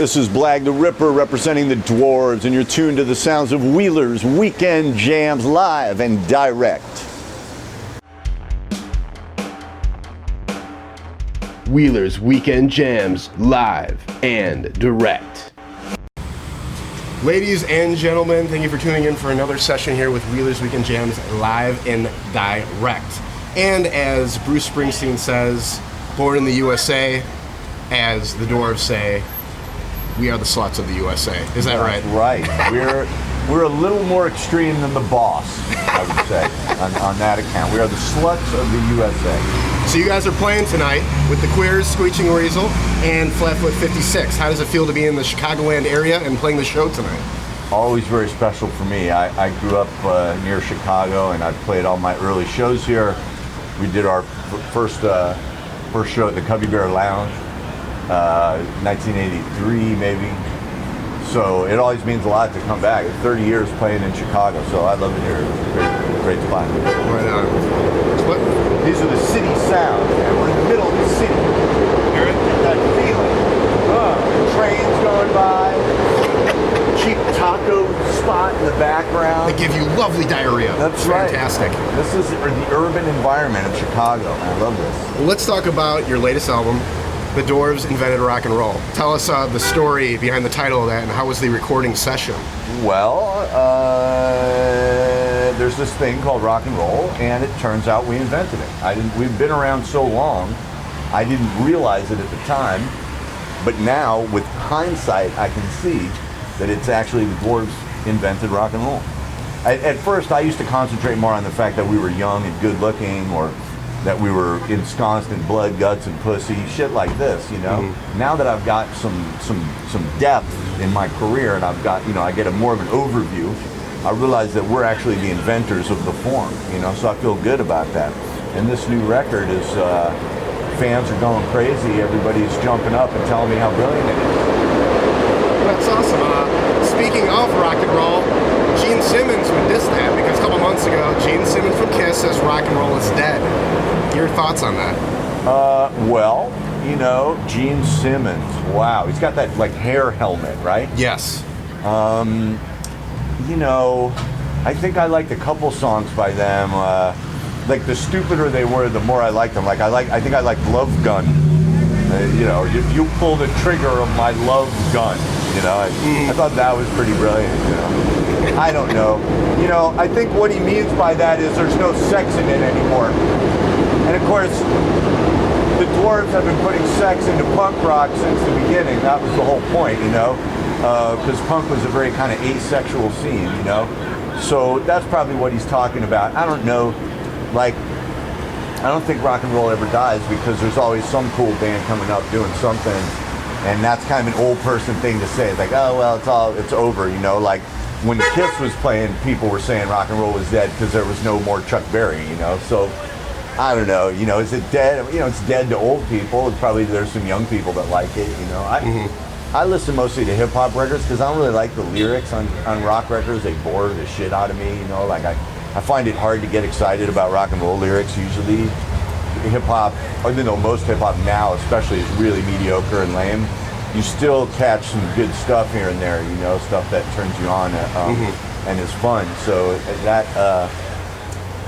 This is Blag the Ripper representing the Dwarves, and you're tuned to the sounds of Wheeler's Weekend Jams live and direct. Wheeler's Weekend Jams live and direct. Ladies and gentlemen, thank you for tuning in for another session here with Wheeler's Weekend Jams live and direct. And as Bruce Springsteen says, born in the USA, as the Dwarves say, we are the sluts of the USA. Is that right? Right. We're a little more extreme than the boss, I would say, on that account. We are the sluts of the USA. So you guys are playing tonight with the Queers, Screeching Weasel, and Flatfoot 56. How does it feel to be in the Chicagoland area and playing the show tonight? Always very special for me. I grew up near Chicago, and I've played all my early shows here. We did our first show at the Cubby Bear Lounge, 1983 maybe. So it always means a lot to come back. It's 30 years playing in Chicago, so I love it here. Great spot. Right on. These are the city sounds, and we're in the middle of the city. Hear it? Get that feeling. Trains going by, cheap taco spot in the background. They give you lovely diarrhea. That's fantastic. Right. This is the urban environment of Chicago. I love this. Well, let's talk about your latest album, The Dwarves Invented Rock and Roll. Tell us the story behind the title of that, and how was the recording session? Well, there's this thing called rock and roll, and it turns out we invented it. We've been around so long, I didn't realize it at the time, but now, with hindsight, I can see that it's actually the Dwarves invented rock and roll. At first, I used to concentrate more on the fact that we were young and good looking, or that we were ensconced in blood, guts, and pussy, shit like this, you know? Mm-hmm. Now that I've got some depth in my career, and I've got, I get more of an overview, I realize that we're actually the inventors of the form, so I feel good about that. And this new record is, fans are going crazy, everybody's jumping up and telling me how brilliant it is. That's awesome. Speaking of rock and roll, Gene Simmons would diss that, because a couple months ago, Gene Simmons from Kiss says rock and roll is dead. Your thoughts on that? Well, Gene Simmons, wow, he's got that hair helmet, right? Yes. I think I liked a couple songs by them. The stupider they were, the more I liked them. I think I liked Love Gun. If you pull the trigger of my love gun, I thought that was pretty brilliant. I don't know. I think what he means by that is there's no sex in it anymore. And of course, the Dwarves have been putting sex into punk rock since the beginning. That was the whole point, because punk was a very kind of asexual scene, So that's probably what he's talking about. I don't know, I don't think rock and roll ever dies, because there's always some cool band coming up doing something, and that's kind of an old person thing to say. It's oh well, it's over, when Kiss was playing, people were saying rock and roll was dead because there was no more Chuck Berry, So I don't know, is it dead? It's dead to old people. There's some young people that like it, I listen mostly to hip hop records because I don't really like the lyrics on rock records. They bore the shit out of me, I find it hard to get excited about rock and roll lyrics usually. Hip hop, even though most hip hop now especially is really mediocre and lame, you still catch some good stuff here and there, stuff that turns you on and is fun. So that,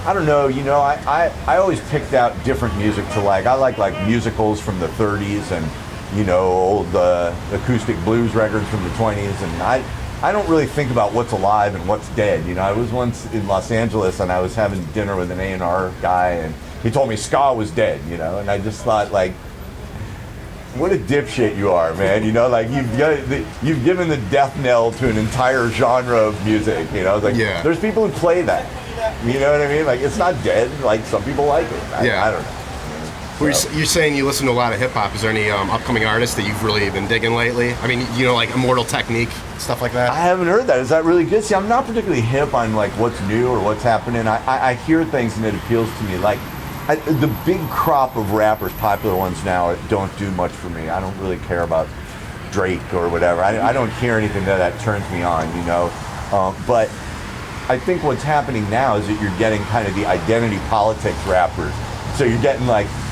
I don't know, I always picked out different music to like. I like musicals from the 30s and, old acoustic blues records from the 20s, and I don't really think about what's alive and what's dead. I was once in Los Angeles and I was having dinner with an A&R guy, and he told me ska was dead, and I just thought, what a dipshit you are, man. You've given the death knell to an entire genre of music. Yeah. There's people who play that. You know what I mean? It's not dead. Some people like it. I don't know. Well, you're saying you listen to a lot of hip hop. Is there any upcoming artists that you've really been digging lately? I mean, Immortal Technique, stuff like that? I haven't heard that. Is that really good? See, I'm not particularly hip on what's new or what's happening. I hear things and it appeals to me. The big crop of rappers, popular ones now, don't do much for me. I don't really care about Drake or whatever. I don't hear anything that turns me on, But I think what's happening now is that you're getting kind of the identity politics rappers. So you're getting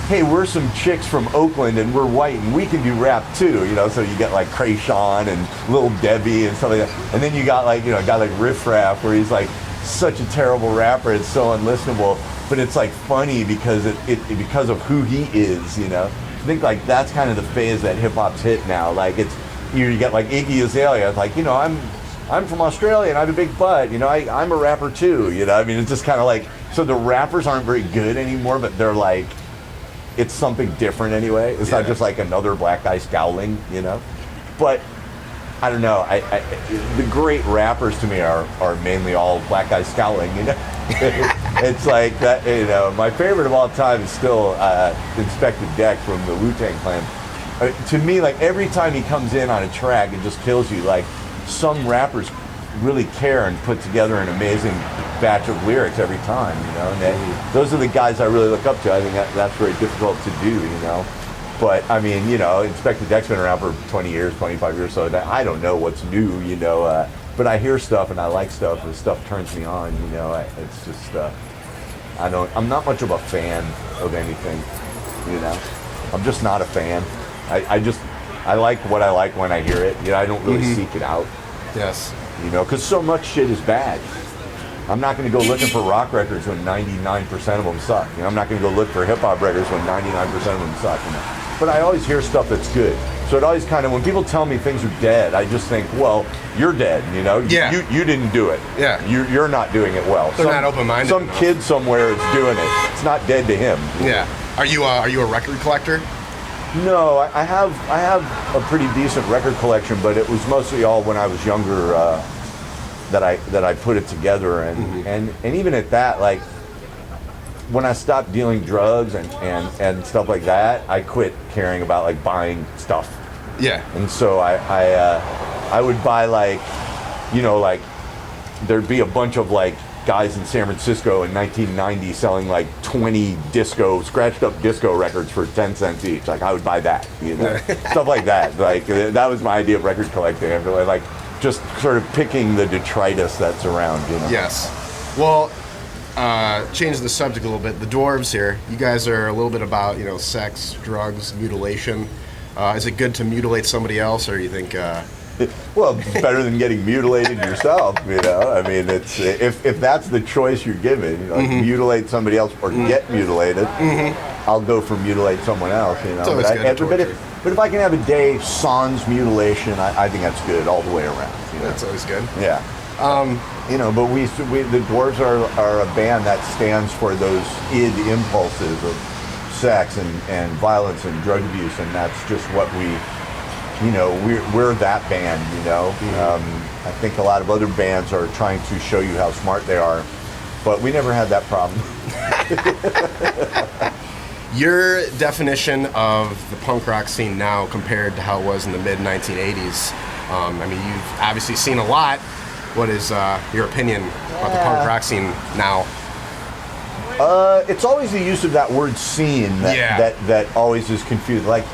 hey, we're some chicks from Oakland and we're white and we can do rap too, you know. So you get like Krayshawn and Lil Debbie and stuff like that. And then you got like, you know, a guy like Riff Raff where he's like such a terrible rapper, it's so unlistenable, but it's like funny because because of who he is, you know. I think like that's kind of the phase that hip hop's hit now. Like it's you get like Iggy Azalea, it's like, you know, I'm from Australia and I have a big butt, you know, I'm a rapper too, you know. I mean, it's just kind of like, so the rappers aren't very good anymore, but they're like, it's something different anyway. It's not just like another black guy scowling, you know. But I don't know. The great rappers to me are mainly all black guys scowling, you know. It's like that, you know. My favorite of all time is still Inspector Deck from the Wu-Tang Clan. To me, like every time he comes in on a track, it just kills you. Like some rappers really care and put together an amazing batch of lyrics every time, you know. And those are the guys I really look up to. I think that's very difficult to do, you know. But I mean, you know, Inspector Deck's been around for 20 years, 25 years, so I don't know what's new, you know. But I hear stuff and I like stuff, and stuff turns me on, you know. It's just, I'm not much of a fan of anything, you know. I'm just not a fan. I like what I like when I hear it. You know, I don't really seek it out. Yes. You know, because so much shit is bad. I'm not going to go looking for rock records when 99% of them suck. You know, I'm not going to go look for hip hop records when 99% of them suck. You know? But I always hear stuff that's good. So it always kind of, when people tell me things are dead, I just think, well, you're dead. You know, you didn't do it. Yeah, you're not doing it well. They're not open-minded. Some kid somewhere is doing it. It's not dead to him. Yeah. Are you a record collector? No, I have a pretty decent record collection, but it was mostly all when I was younger that I put it together, and even at that, like when I stopped dealing drugs and stuff like that, I quit caring about like buying stuff. Yeah. And so I would buy like, you know, like there'd be a bunch of like guys in San Francisco in 1990 selling like 20 scratched up disco records for 10 cents each. Like I would buy that, you know, stuff like that. Like that was my idea of record collecting. I feel like just sort of picking the detritus that's around, you know. Yes. Well, change the subject a little bit. The Dwarves here, you guys are a little bit about, you know, sex, drugs, mutilation. Is it good to mutilate somebody else, or you think? Well, it's better than getting mutilated yourself, you know. I mean, it's if that's the choice you're given, you know, like mutilate somebody else or get mutilated, I'll go for mutilate someone else, you know. But if I can have a day sans mutilation, I think that's good all the way around. You know? That's always good. Yeah. You know, but we the Dwarves are a band that stands for those id impulses of sex and violence and drug abuse, and that's just what we. You know, we're that band, you know. I think a lot of other bands are trying to show you how smart they are, but we never had that problem. Your definition of the punk rock scene now compared to how it was in the mid-1980s, I mean, you've obviously seen a lot. What is your opinion about the punk rock scene now? It's always the use of that word scene that always is confused. Like,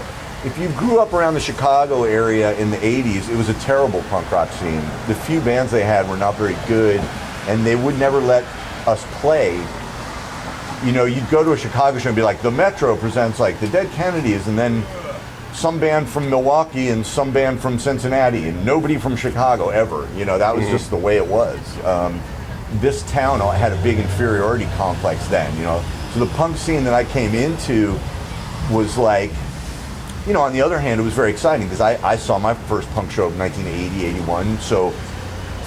if you grew up around the Chicago area in the 80s, it was a terrible punk rock scene. The few bands they had were not very good, and they would never let us play. You know, you'd go to a Chicago show and be like, the Metro presents like the Dead Kennedys, and then some band from Milwaukee and some band from Cincinnati, and nobody from Chicago ever. You know, that was just the way it was. This town had a big inferiority complex then, you know. So the punk scene that I came into was like, you know, on the other hand, it was very exciting because I saw my first punk show in 1980, 81. So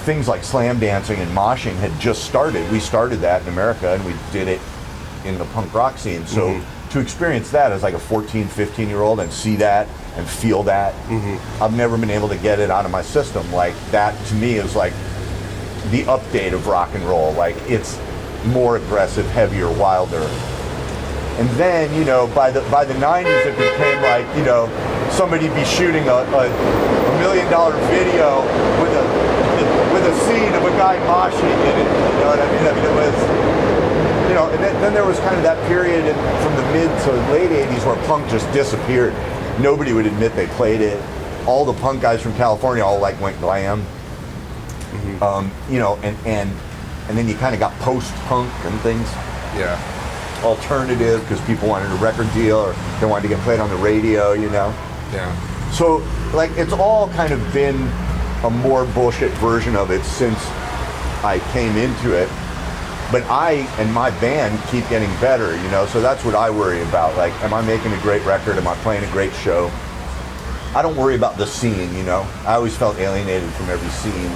things like slam dancing and moshing had just started. We started that in America, and we did it in the punk rock scene. So to experience that as like a 14, 15-year-old and see that and feel that, I've never been able to get it out of my system. Like that, to me, is like the update of rock and roll. Like it's more aggressive, heavier, wilder. And then, you know, by the 90s, it became like, you know, somebody be shooting a $1 million video with a scene of a guy moshing in it. You know what I mean? I mean, it was, you know, and then there was kind of that period from the mid to late 80s where punk just disappeared. Nobody would admit they played it. All the punk guys from California all like went glam. You know, and then you kind of got post-punk and things. Yeah. alternative because people wanted a record deal or they wanted to get played on the radio, you know? Yeah. So, like, it's all kind of been a more bullshit version of it since I came into it. But I and my band keep getting better, you know? So that's what I worry about. Like, am I making a great record? Am I playing a great show? I don't worry about the scene, you know? I always felt alienated from every scene.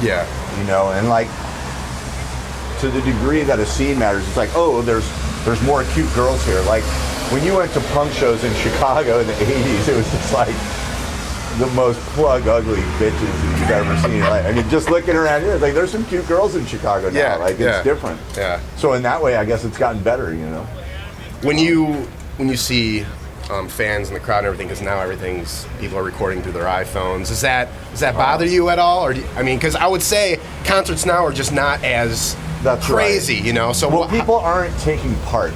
Yeah. You know, and like, to the degree that a scene matters, it's like, oh, there's more cute girls here. Like, when you went to punk shows in Chicago in the 80s, it was just like the most plug ugly bitches that you've ever seen in your life. I mean, just looking around here, it's like, there's some cute girls in Chicago now. Yeah, Like, yeah, it's different. Yeah. So in that way, I guess it's gotten better, you know? When you see fans in the crowd and everything, because now people are recording through their iPhones. Does that bother you at all? Or because I would say concerts now are just not as crazy, right. You know. So well, people aren't taking part.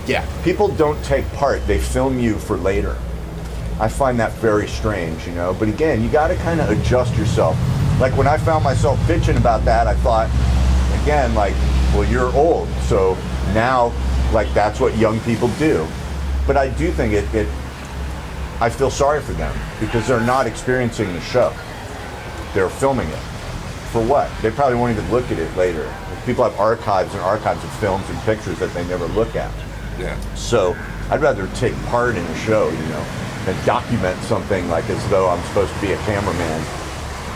Yeah. People don't take part. They film you for later. I find that very strange, you know. But again, you got to kind of adjust yourself. Like when I found myself bitching about that, I thought, again, like, well, you're old, so now, like, that's what young people do. But I do think I feel sorry for them because they're not experiencing the show. They're filming it. For what? They probably won't even look at it later. People have archives and archives of films and pictures that they never look at. Yeah. So I'd rather take part in a show, you know, than document something like as though I'm supposed to be a cameraman.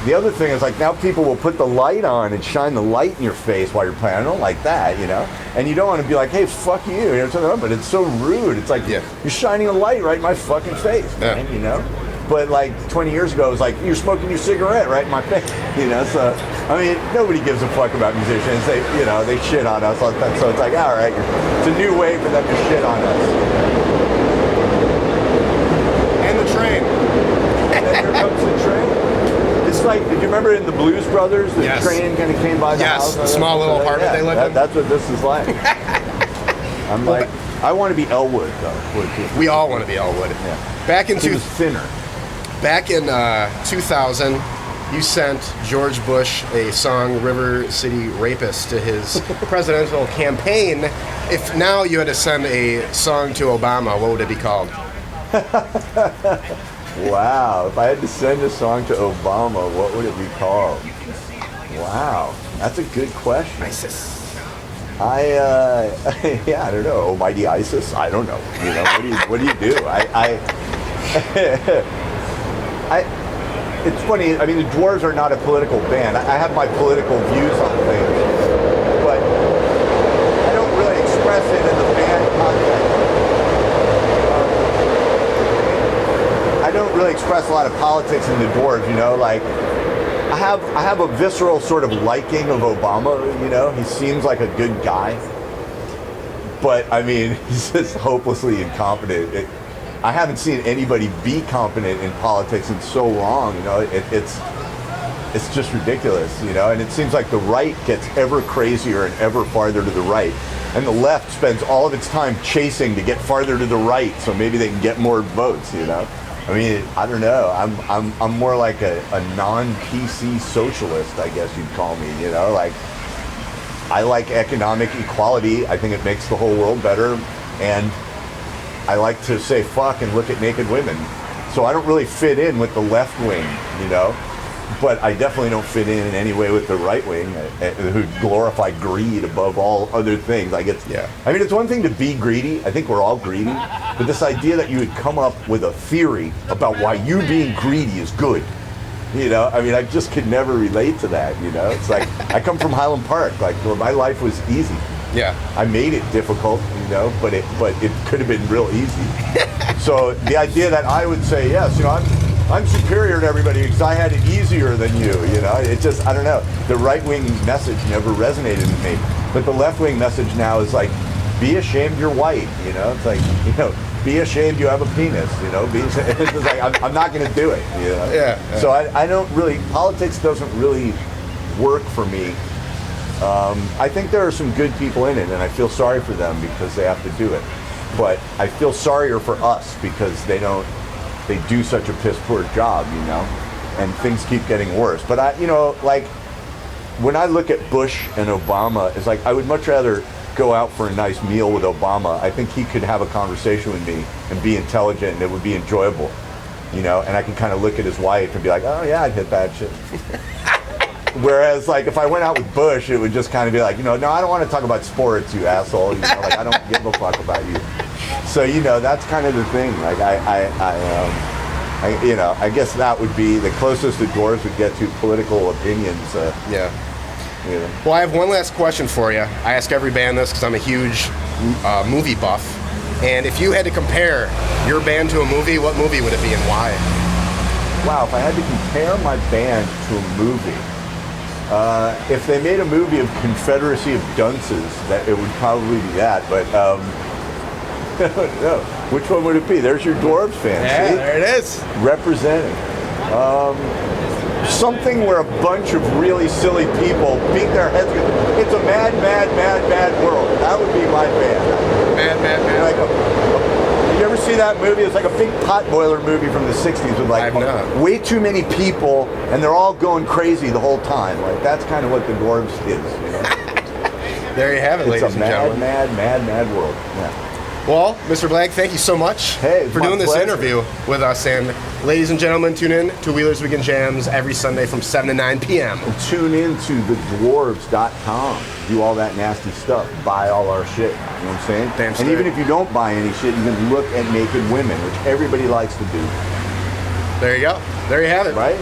The other thing is, like, now people will put the light on and shine the light in your face while you're playing. I don't like that, you know? And you don't want to be like, hey, fuck you, you know, but it's so rude. It's like, you're shining a light right in my fucking face, man, you know? But like 20 years ago, it was like, you're smoking your cigarette right in my face, you know? So, I mean, nobody gives a fuck about musicians. They, you know, they shit on us. So it's like, all right, it's a new way for them to shit on us. And the train. And then here comes the train. It's like, did you remember in the Blues Brothers, the train kind of came by the house? Yes, the small little apartment they lived in. That's what this is like. I'm like, I want to be Elwood, though. We all want to be Elwood. Yeah. Back in He was thinner. Back in 2000, you sent George Bush a song, River City Rapist, to his presidential campaign. If now you had to send a song to Obama, what would it be called? Wow, if I had to send a song to Obama, what would it be called? Wow, that's a good question. ISIS. Yeah, I don't know. Almighty ISIS? I don't know. You know, what do you do? It's funny. I mean, the Dwarves are not a political band. I have my political views on things, but I don't really express it in the band context. I don't really express a lot of politics in the Dwarves, you know, like I have a visceral sort of liking of Obama, you know, he seems like a good guy, but I mean, he's just hopelessly incompetent. I haven't seen anybody be competent in politics in so long, you know, it's just ridiculous, you know, and it seems like the right gets ever crazier and ever farther to the right. And the left spends all of its time chasing to get farther to the right, so maybe they can get more votes, you know. I mean, I don't know. I'm more like a non-PC socialist, I guess you'd call me. You know, like I like economic equality. I think it makes the whole world better, and I like to say fuck and look at naked women. So I don't really fit in with the left wing, you know. But I definitely don't fit in any way with the right wing, who glorify greed above all other things. Like I mean, it's one thing to be greedy. I think we're all greedy. But this idea that you would come up with a theory about why you being greedy is good, you know, I mean, I just could never relate to that, you know. It's like, I come from Highland Park. Like, well, my life was easy. Yeah. I made it difficult, you know, but it could have been real easy. So the idea that I would say, yes, you know, I'm superior to everybody because I had it easier than you know? It just, I don't know. The right-wing message never resonated with me. But the left-wing message now is like, be ashamed you're white, you know? It's like, you know, be ashamed you have a penis, you know? It's just like, I'm not going to do it, you know? Yeah. So I don't really, politics doesn't really work for me. I think there are some good people in it, and I feel sorry for them because they have to do it. But I feel sorrier for us because they do such a piss poor job, you know, and things keep getting worse. But you know, like when I look at Bush and Obama, it's like I would much rather go out for a nice meal with Obama, I think he could have a conversation with me and be intelligent, and it would be enjoyable, you know. And I can kind of look at his wife and be like, oh yeah, I'd hit that shit. Whereas, like, if I went out with Bush, it would just kind of be like, you know, no, I don't want to talk about sports, you asshole. You know, like, I don't give a fuck about you. So, you know, that's kind of the thing. Like, you know, I guess that would be the closest the Dwarves would get to political opinions. Yeah. You know. Well, I have one last question for you. I ask every band this because I'm a huge movie buff. And if you had to compare your band to a movie, what movie would it be and why? Wow, if I had to compare my band to a movie, if they made a movie of Confederacy of Dunces, that it would probably be that. But no, which one would it be? There's your Dwarves fan. Yeah, see? there it is. Representing. Something where a bunch of really silly people beat their heads together. It's a mad, mad, mad, mad world. That would be my band. Mad, mad, mad. Like you ever see that movie? It's like a big potboiler movie from the 60s with like I've not. way too many people, and they're all going crazy the whole time. Like, that's kind of what the Dwarves is, you know? There you have it, ladies It's a and gentlemen. mad, mad, mad, mad world. Yeah. Well, Mr. Blag, thank you so much Hey, for my doing this pleasure. interview with us. And ladies and gentlemen, tune in to Wheelers Weekend Jams every Sunday from 7 to 9 p.m. Tune in to thedwarves.com. Do all that nasty stuff. Buy all our shit. You know what I'm saying? Damn and straight. even if you don't buy any shit, you can look at naked women, which everybody likes to do. There you go. There you have it. Right?